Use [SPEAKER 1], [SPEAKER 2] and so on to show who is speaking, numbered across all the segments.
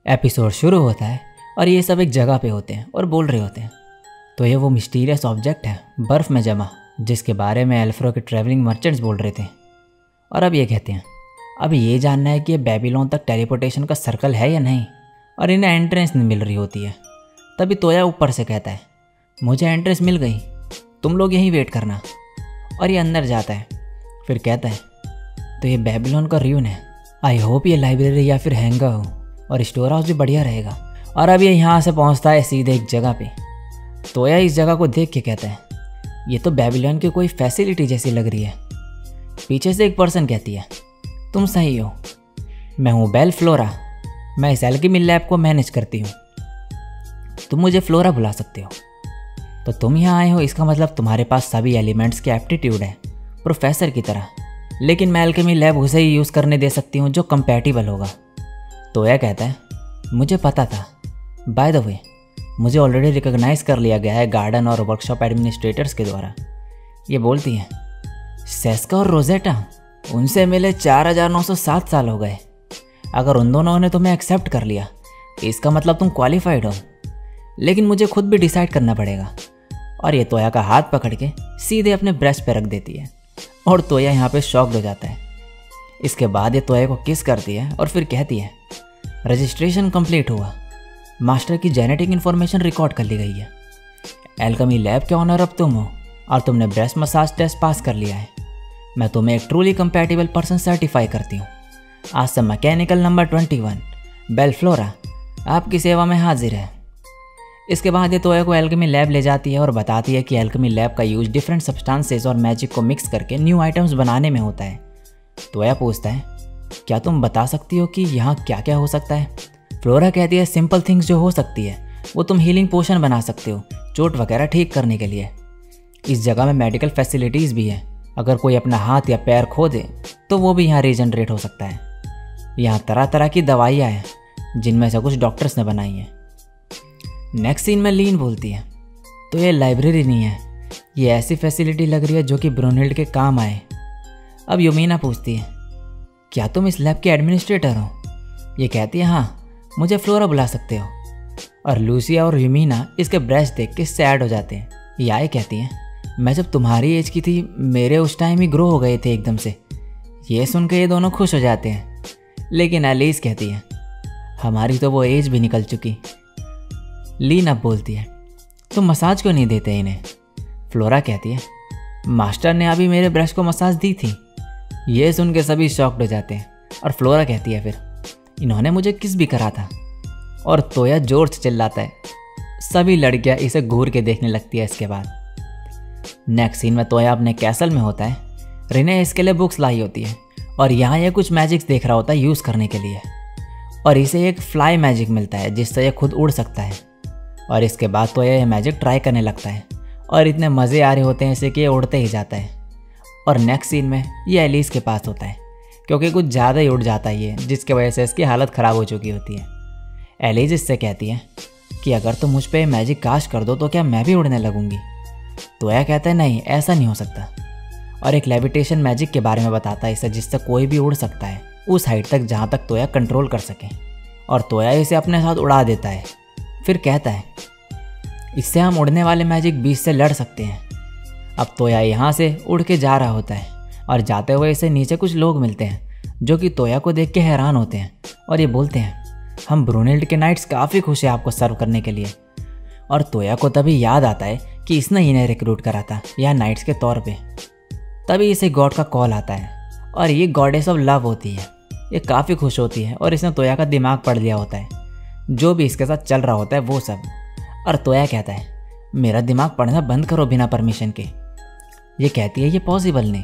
[SPEAKER 1] Episode शुरू होता है और ये सब एक जगह पे होते हैं और बोल रहे होते हैं। तो ये वो मिस्टीरियस ऑब्जेक्ट है बर्फ़ में जमा, जिसके बारे में एल्फ्रो के ट्रैवलिंग मर्चेंट्स बोल रहे थे। और अब ये कहते हैं अब ये जानना है कि ये बेबीलोन तक टेलीपोर्टेशन का सर्कल है या नहीं, और इन्हें एंट्रेंस नहीं मिल रही होती है। तभी तोया ऊपर से कहता है मुझे एंट्रेंस मिल गई, तुम लोग यहीं वेट करना। और ये अंदर जाता है। फिर कहता है तो ये बेबीलोन का र्यून है, आई होप ये लाइब्रेरी या फिर हैंगा हो, और स्टोर हाउस भी बढ़िया रहेगा। और अब ये यहाँ से पहुँचता है सीधे एक जगह पे। तोया इस जगह को देख के कहता है ये तो बेबीलोन की कोई फैसिलिटी जैसी लग रही है। पीछे से एक पर्सन कहती है तुम सही हो, मैं हूँ बेल फ्लोरा, मैं इस एल्केमी लैब को मैनेज करती हूँ, तुम मुझे फ्लोरा बुला सकते हो। तो तुम यहाँ आए हो, इसका मतलब तुम्हारे पास सभी एलिमेंट्स की एप्टीट्यूड है प्रोफेसर की तरह, लेकिन मैं एल्केमी लैब उसे ही यूज़ करने दे सकती हूँ जो कंपैटिबल होगा। तोया कहता है मुझे पता था, बाय द वे मुझे ऑलरेडी रिकॉग्नाइज कर लिया गया है गार्डन और वर्कशॉप एडमिनिस्ट्रेटर्स के द्वारा। ये बोलती हैं सेस्का और रोजेटा, उनसे मिले 4907 साल हो गए। अगर उन दोनों ने तुम्हें एक्सेप्ट कर लिया इसका मतलब तुम क्वालिफाइड हो, लेकिन मुझे खुद भी डिसाइड करना पड़ेगा। और ये तोया का हाथ पकड़ के सीधे अपने ब्रेस्ट पे रख देती है और तोया यहाँ पे शॉक्ड हो जाता है। इसके बाद ये तोया को किस करती है और फिर कहती है रजिस्ट्रेशन कंप्लीट हुआ, मास्टर की जेनेटिक इन्फॉर्मेशन रिकॉर्ड कर ली गई है, एल्केमी लैब के ऑनर अब तुम हो और तुमने ब्रेस्ट मसाज टेस्ट पास कर लिया है। मैं तुम्हें एक ट्रूली कंपैटिबल पर्सन सर्टिफाई करती हूँ। आज से मैकेनिकल नंबर 21 बेल फ्लोरा आपकी सेवा में हाजिर है। इसके बाद ये तोया को एल्केमी लैब ले जाती है और बताती है कि एल्केमी लैब का यूज डिफरेंट सब्सटेंसेस और मैजिक को मिक्स करके न्यू आइटम्स बनाने में होता है। तोया पूछता है क्या तुम बता सकती हो कि यहाँ क्या क्या हो सकता है। फ्लोरा कहती है सिंपल थिंग्स जो हो सकती है वो तुम हीलिंग पोशन बना सकते हो चोट वगैरह ठीक करने के लिए। इस जगह में मेडिकल फैसिलिटीज़ भी है, अगर कोई अपना हाथ या पैर खो दे तो वो भी यहाँ रीजनरेट हो सकता है। यहाँ तरह तरह की दवाइयाँ हैं जिनमें से कुछ डॉक्टर्स ने बनाई हैं। नेक्स्ट सीन में लीन बोलती है तो ये लाइब्रेरी नहीं है, ये ऐसी फैसिलिटी लग रही है जो कि ब्रूनहिल्ड के काम आए। अब यूमीना पूछती है क्या तुम इस लैब के एडमिनिस्ट्रेटर हो। ये कहती है हाँ, मुझे फ्लोरा बुला सकते हो। और लूसिया और यूमीना इसके ब्रेस्ट देख के सैड हो जाते हैं। याए कहती है मैं जब तुम्हारी एज की थी मेरे उस टाइम ही ग्रो हो गए थे एकदम से। ये सुन के ये दोनों खुश हो जाते हैं, लेकिन एलिस कहती है हमारी तो वो एज भी निकल चुकी। लीन अब बोलती है तुम मसाज क्यों नहीं देते इन्हें। फ्लोरा कहती है मास्टर ने अभी मेरे ब्रश को मसाज दी थी। ये सुन के सभी शॉक्ड हो जाते हैं और फ्लोरा कहती है फिर इन्होंने मुझे किस भी करा था। और तोया जोर से चिल्लाता है। सभी लड़कियां इसे घूर के देखने लगती है। इसके बाद नेक्स्ट सीन में तोया अपने कैसल में होता है। रिने इसके लिए बुक्स लाई होती है और यहाँ ये कुछ मैजिक्स देख रहा होता है यूज़ करने के लिए, और इसे एक फ्लाई मैजिक मिलता है जिससे ये खुद उड़ सकता है। और इसके बाद तोया ये मैजिक ट्राई करने लगता है और इतने मज़े आ रहे होते हैं इसे कि ये उड़ते ही जाता है। और नेक्स्ट सीन में ये एलिस के पास होता है क्योंकि कुछ ज़्यादा ही उड़ जाता है ये, जिसकी वजह से इसकी हालत ख़राब हो चुकी होती है। एलिस इससे कहती है कि अगर तुम मुझ पे मैजिक कास्ट कर दो तो क्या मैं भी उड़ने लगूंगी। तोया कहता है नहीं, ऐसा नहीं हो सकता, और एक लेविटेशन मैजिक के बारे में बताता है इसे जिससे कोई भी उड़ सकता है उस हाइट तक जहाँ तक तोया कंट्रोल कर सके। और तोया इसे अपने साथ उड़ा देता है। फिर कहता है इससे हम उड़ने वाले मैजिक बीच से लड़ सकते हैं। अब तोया यहाँ से उड़ के जा रहा होता है और जाते हुए इसे नीचे कुछ लोग मिलते हैं जो कि तोया को देख के हैरान होते हैं और ये बोलते हैं हम ब्रूनहिल्ड के नाइट्स काफ़ी खुश हैं आपको सर्व करने के लिए। और तोया को तभी याद आता है कि इसने इन्हें रिक्रूट करा था या नाइट्स के तौर पे। तभी इसे गॉड का कॉल आता है और ये गॉडेस ऑफ लव होती है। ये काफ़ी खुश होती है और इसने तोया का दिमाग पढ़ लिया होता है, जो भी इसके साथ चल रहा होता है वो सब। और तोया कहता है मेरा दिमाग पढ़ना बंद करो बिना परमिशन के। ये कहती है ये पॉसिबल नहीं,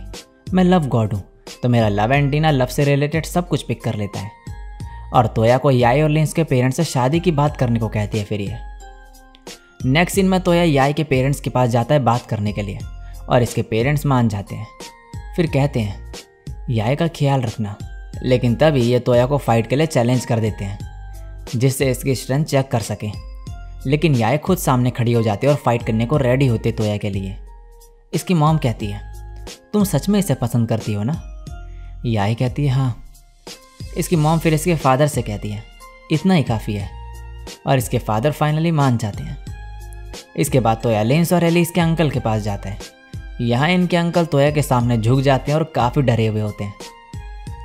[SPEAKER 1] मैं लव गॉड हूँ तो मेरा लव एंटीना लव से रिलेटेड सब कुछ पिक कर लेता है। और तोया को याई और लिंस के पेरेंट्स से शादी की बात करने को कहती है। फिर ये नेक्स्ट सीन में तोया याई के पेरेंट्स के पास जाता है बात करने के लिए और इसके पेरेंट्स मान जाते हैं। फिर कहते हैं याई का ख्याल रखना, लेकिन तभी ये तोया को फाइट के लिए चैलेंज कर देते हैं जिससे इसकी स्ट्रेंथ चेक कर सके। लेकिन याई खुद सामने खड़ी हो जाती है और फाइट करने को रेडी होती है तोया के लिए। इसकी मॉम कहती है तुम सच में इसे पसंद करती हो ना। याई कहती है हाँ। इसकी मॉम फिर इसके फादर से कहती है इतना ही काफ़ी है। और इसके फादर फाइनली मान जाते हैं। इसके बाद तोया लेंस और एलिस के अंकल के पास जाता है। यहाँ इनके अंकल तोया के सामने झुक जाते हैं और काफ़ी डरे हुए होते हैं।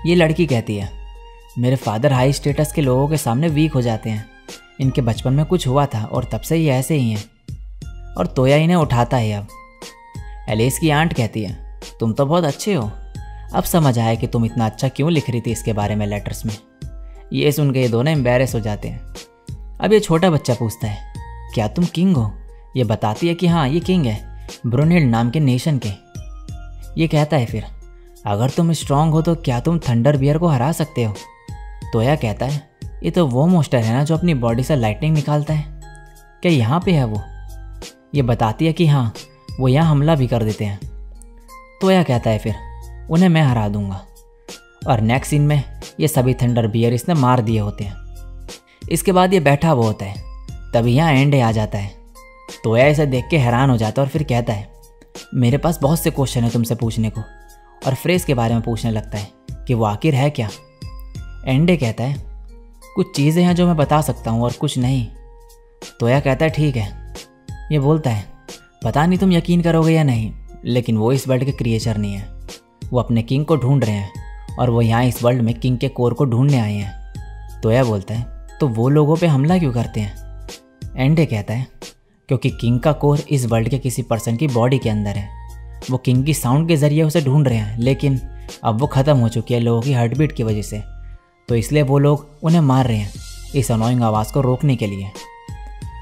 [SPEAKER 1] ये लड़की कहती है, मेरे फादर हाई स्टेटस के लोगों के सामने वीक हो जाते हैं। इनके बचपन में कुछ हुआ था और तब से ये ऐसे ही हैं। और तोया इन्हें उठाता है। अब एलिस की आंट कहती है, तुम तो बहुत अच्छे हो। अब समझ आया कि तुम इतना अच्छा क्यों लिख रही थी इसके बारे में लेटर्स में। ये सुन के ये दोनों एम्बेरस हो जाते हैं। अब ये छोटा बच्चा पूछता है, क्या तुम किंग हो? ये बताती है कि हाँ ये किंग है, ब्रुनहिल्ड नाम के नेशन के। ये कहता है फिर, अगर तुम स्ट्रांग हो तो क्या तुम थंडर बियर को हरा सकते हो? तोया कहता है, ये तो वो मोस्टर है ना जो अपनी बॉडी से लाइटनिंग निकालता है। क्या यहाँ पे है वो? ये बताती है कि हाँ वो यहाँ हमला भी कर देते हैं। तोया कहता है फिर, उन्हें मैं हरा दूंगा। और नेक्स्ट सीन में ये सभी थंडर बियर इसने मार दिए होते हैं। इसके बाद ये बैठा हुआ होता है। तभी यहाँ एंडे आ जाता है। तोया इसे देख के हैरान हो जाता है और फिर कहता है, मेरे पास बहुत से क्वेश्चन है तुमसे पूछने को। और फ्रेज के बारे में पूछने लगता है कि वो आखिर है क्या। एंडे कहता है, कुछ चीज़ें हैं जो मैं बता सकता हूँ और कुछ नहीं। तोया कहता है ठीक है। ये बोलता है, पता नहीं तुम यकीन करोगे या नहीं, लेकिन वो इस वर्ल्ड के क्रिएचर नहीं है। वो अपने किंग को ढूंढ रहे हैं और वो यहाँ इस वर्ल्ड में किंग के कोर को ढूंढने आए हैं। तोया बोलता है, तो वो लोगों पे हमला क्यों करते हैं? एंडे कहता है, क्योंकि किंग का कोर इस वर्ल्ड के किसी पर्सन की बॉडी के अंदर है। वो किंग की साउंड के ज़रिए उसे ढूंढ रहे हैं, लेकिन अब वो ख़त्म हो चुकी है लोगों की हार्टबीट की वजह से। तो इसलिए वो लोग उन्हें मार रहे हैं इस अनोइंग आवाज़ को रोकने के लिए।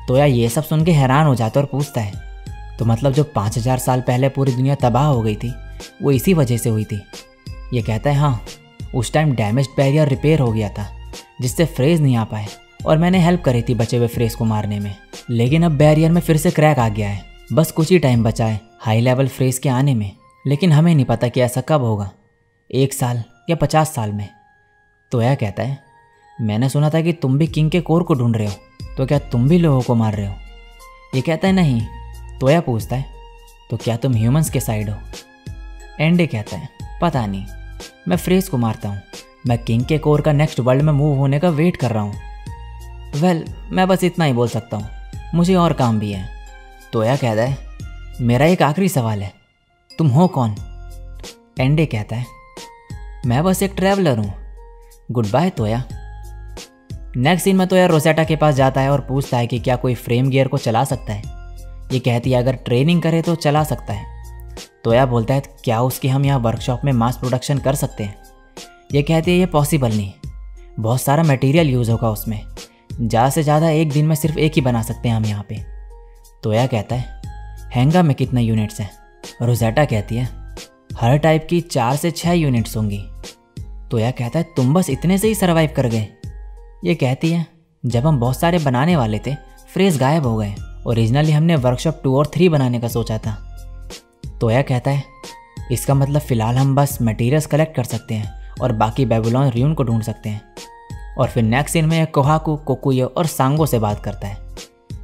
[SPEAKER 1] तोया ये सब सुन के हैरान हो जाता है और पूछता है, तो मतलब जो 5000 साल पहले पूरी दुनिया तबाह हो गई थी वो इसी वजह से हुई थी? ये कहता है, हाँ उस टाइम डैमेज्ड बैरियर रिपेयर हो गया था जिससे फ्रेज नहीं आ पाए और मैंने हेल्प करी थी बचे हुए फ्रेज को मारने में। लेकिन अब बैरियर में फिर से क्रैक आ गया है। बस कुछ ही टाइम बचा है हाई लेवल फ्रेज के आने में, लेकिन हमें नहीं पता कि ऐसा कब होगा, 1 साल या 50 साल में। तोया कहता है, मैंने सुना था कि तुम भी किंग के कोर को ढूंढ रहे हो, तो क्या तुम भी लोगों को मार रहे हो? ये कहता है नहीं। तोया पूछता है, तो क्या तुम ह्यूमंस के साइड हो? एंडे कहता है, पता नहीं, मैं फ्रेज को मारता हूँ। मैं किंग के कोर का नेक्स्ट वर्ल्ड में मूव होने का वेट कर रहा हूँ। वेल मैं बस इतना ही बोल सकता हूँ, मुझे और काम भी है। तोया कहता है, मेरा एक आखिरी सवाल है, तुम हो कौन? एंडे कहता है, मैं बस एक ट्रैवलर हूँ, गुड बाय तोया। नेक्स्ट सीन में तोया रोसेटा के पास जाता है और पूछता है कि क्या कोई फ्रेम गियर को चला सकता है। ये कहती है अगर ट्रेनिंग करे तो चला सकता है। तोया बोलता है, क्या उसकी हम यहाँ वर्कशॉप में मास प्रोडक्शन कर सकते हैं? ये कहती है ये पॉसिबल नहीं, बहुत सारा मटेरियल यूज़ होगा उसमें, ज़्यादा से ज़्यादा एक दिन में सिर्फ एक ही बना सकते हैं हम यहाँ पे। तोया कहता है, हैंगा में कितने यूनिट्स हैं? रोसेटा कहती है, हर टाइप की 4 से 6 यूनिट्स होंगी। तोया कहता है, तुम बस इतने से ही सर्वाइव कर गए? ये कहती है, जब हम बहुत सारे बनाने वाले थे फ्रेज गायब हो गए। ओरिजिनली हमने वर्कशॉप 2 और 3 बनाने का सोचा था। तोया कहता है, इसका मतलब फ़िलहाल हम बस मटेरियल्स कलेक्ट कर सकते हैं और बाकी बेबीलोन र्यून को ढूंढ सकते हैं। और फिर नेक्स्ट सीन में कोहाकू, कोकुयो और सांगो से बात करता है।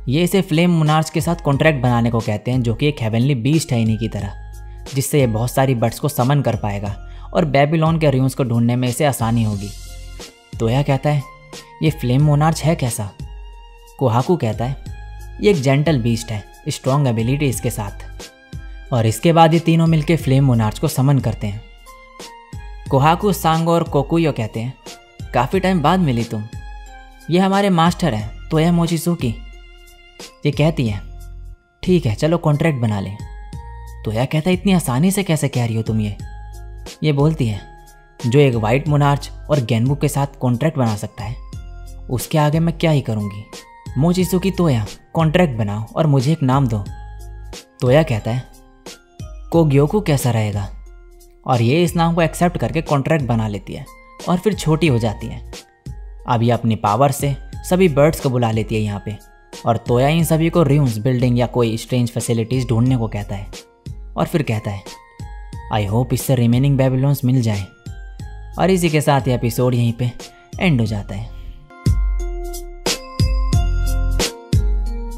[SPEAKER 1] ये इसे फ्लेम मोनार्च के साथ कॉन्ट्रैक्ट बनाने को कहते हैं, जो कि एक हेवनली बीस्ट है इन्हीं की तरह, जिससे ये बहुत सारी बर्ड्स को समन कर पाएगा और बेबीलोन के र्यून्स को ढूंढने में इसे आसानी होगी। तोया कहता है, ये फ्लेम मोनार्च है कैसा? कोहाकू कहता है, ये एक जेंटल बीस्ट है, स्ट्रॉन्ग एबिलिटी इसके साथ। और इसके बाद ये तीनों मिलकर फ्लेम मोनार्च को समन करते हैं। कोहाकू, सांगो और कोकुयो कहते हैं, काफ़ी टाइम बाद मिली तुम। ये हमारे मास्टर हैं तोया मोचिजुकी। ये कहती है, ठीक है चलो कॉन्ट्रैक्ट बना लें। तोया कहता है, इतनी आसानी से कैसे कह रही हो तुम ये बोलती है, जो एक वाइट मोनार्च और गेनबू के साथ कॉन्ट्रैक्ट बना सकता है उसके आगे मैं क्या ही करूँगी। मोचिजुकी तोया, कॉन्ट्रैक्ट बनाओ और मुझे एक नाम दो। तोया कहता है, कोग्योकू कैसा रहेगा? और ये इस नाम को एक्सेप्ट करके कॉन्ट्रैक्ट बना लेती है और फिर छोटी हो जाती है। अब ये अपनी पावर से सभी बर्ड्स को बुला लेती है यहाँ पे, और तोया इन सभी को र्यून्स, बिल्डिंग या कोई स्ट्रेंज फैसिलिटीज़ ढूंढने को कहता है। और फिर कहता है, आई होप इससे रिमेनिंग बेबीलोन्स मिल जाए। और इसी के साथ ये एपिसोड यहीं पे एंड हो जाता है।